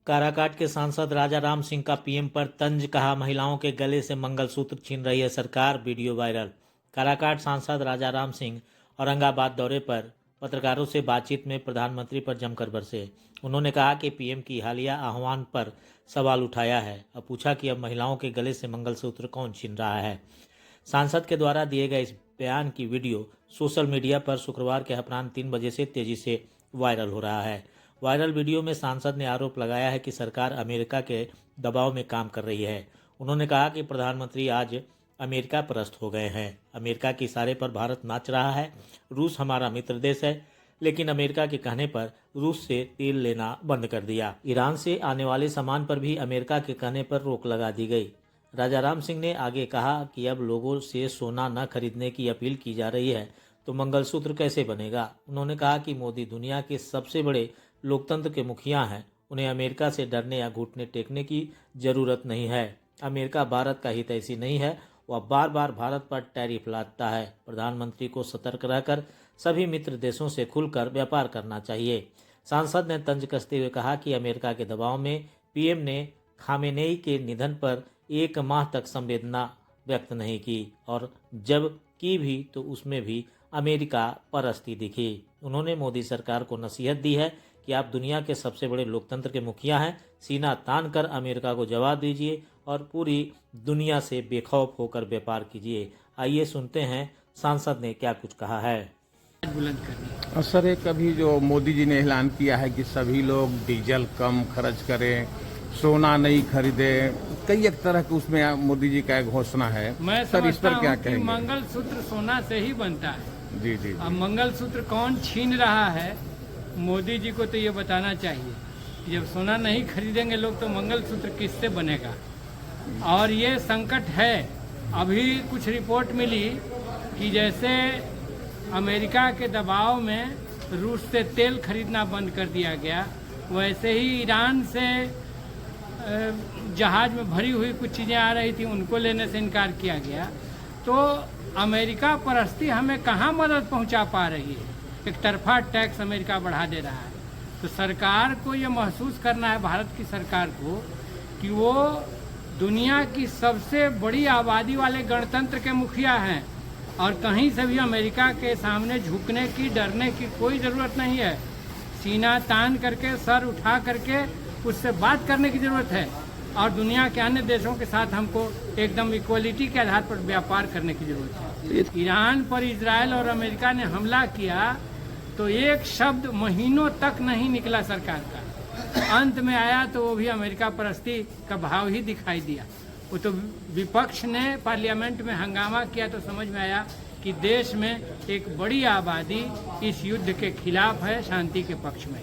काराकाट के सांसद राजा राम सिंह का पीएम पर तंज, कहा महिलाओं के गले से मंगलसूत्र छीन रही है सरकार, वीडियो वायरल। काराकाट सांसद राजा राम सिंह औरंगाबाद दौरे पर पत्रकारों से बातचीत में प्रधानमंत्री पर जमकर बरसे। उन्होंने कहा कि पीएम की हालिया आह्वान पर सवाल उठाया है और पूछा कि अब महिलाओं के गले से मंगलसूत्र कौन छीन रहा है। सांसद के द्वारा दिए गए इस बयान की वीडियो सोशल मीडिया पर शुक्रवार के अपराह्न 3 बजे से तेजी से वायरल हो रहा है। वायरल वीडियो में सांसद ने आरोप लगाया है कि सरकार अमेरिका के दबाव में काम कर रही है। उन्होंने कहा कि प्रधानमंत्री आज अमेरिका परस्त हो गए हैं। अमेरिका के इशारे पर भारत नाच रहा है। रूस हमारा मित्र देश है, लेकिन अमेरिका के कहने पर रूस से तेल लेना बंद कर दिया। ईरान से आने वाले सामान पर भी अमेरिका के कहने पर रोक लगा दी गई। राजा राम सिंह ने आगे कहा कि अब लोगों से सोना न खरीदने की अपील की जा रही है तो मंगलसूत्र कैसे बनेगा। उन्होंने कहा कि मोदी दुनिया के सबसे बड़े लोकतंत्र के मुखिया हैं। उन्हें अमेरिका से डरने या घुटने टेकने की जरूरत नहीं है। अमेरिका भारत का हितैषी नहीं है। वह बार बार भारत पर टैरिफ लादता है। प्रधानमंत्री को सतर्क रहकर सभी मित्र देशों से खुलकर व्यापार करना चाहिए। सांसद ने तंज कसते हुए कहा कि अमेरिका के दबाव में पीएम ने खामेनेई के निधन पर 1 माह तक संवेदना व्यक्त नहीं की और जब की भी तो उसमें भी अमेरिका परस्ती दिखी। उन्होंने मोदी सरकार को नसीहत दी है कि आप दुनिया के सबसे बड़े लोकतंत्र के मुखिया हैं। सीना तान कर अमेरिका को जवाब दीजिए और पूरी दुनिया से बेखौफ होकर व्यापार कीजिए। आइए सुनते हैं सांसद ने क्या कुछ कहा है। और सर, एक अभी जो मोदी जी ने ऐलान किया है कि सभी लोग डीजल कम खर्च करें, सोना नहीं खरीदे, कई एक तरह के उसमें मोदी जी का एक घोषणा है। मैं सर इस पर क्या कहेंगे? मंगलसूत्र सोना से ही बनता है। जी जी। अब मंगलसूत्र कौन छीन रहा है, मोदी जी को तो ये बताना चाहिए कि जब सोना नहीं खरीदेंगे लोग तो मंगलसूत्र किससे बनेगा। और ये संकट है। अभी कुछ रिपोर्ट मिली कि जैसे अमेरिका के दबाव में रूस से तेल खरीदना बंद कर दिया गया, वैसे ही ईरान से जहाज में भरी हुई कुछ चीज़ें आ रही थी, उनको लेने से इनकार किया गया। तो अमेरिका परस्ती हमें कहाँ मदद पहुँचा पा रही है। एक तरफा टैक्स अमेरिका बढ़ा दे रहा है। तो सरकार को ये महसूस करना है, भारत की सरकार को, कि वो दुनिया की सबसे बड़ी आबादी वाले गणतंत्र के मुखिया हैं और कहीं से भी अमेरिका के सामने झुकने की, डरने की कोई ज़रूरत नहीं है। सीना तान करके, सर उठा करके उससे बात करने की ज़रूरत है और दुनिया के अन्य देशों के साथ हमको एकदम इक्वलिटी के आधार पर व्यापार करने की ज़रूरत है। ईरान पर इजराइल और अमेरिका ने हमला किया तो एक शब्द महीनों तक नहीं निकला सरकार का। अंत में आया तो वो भी अमेरिका परस्ती का भाव ही दिखाई दिया। वो तो विपक्ष ने पार्लियामेंट में हंगामा किया तो समझ में आया कि देश में एक बड़ी आबादी इस युद्ध के खिलाफ है, शांति के पक्ष में।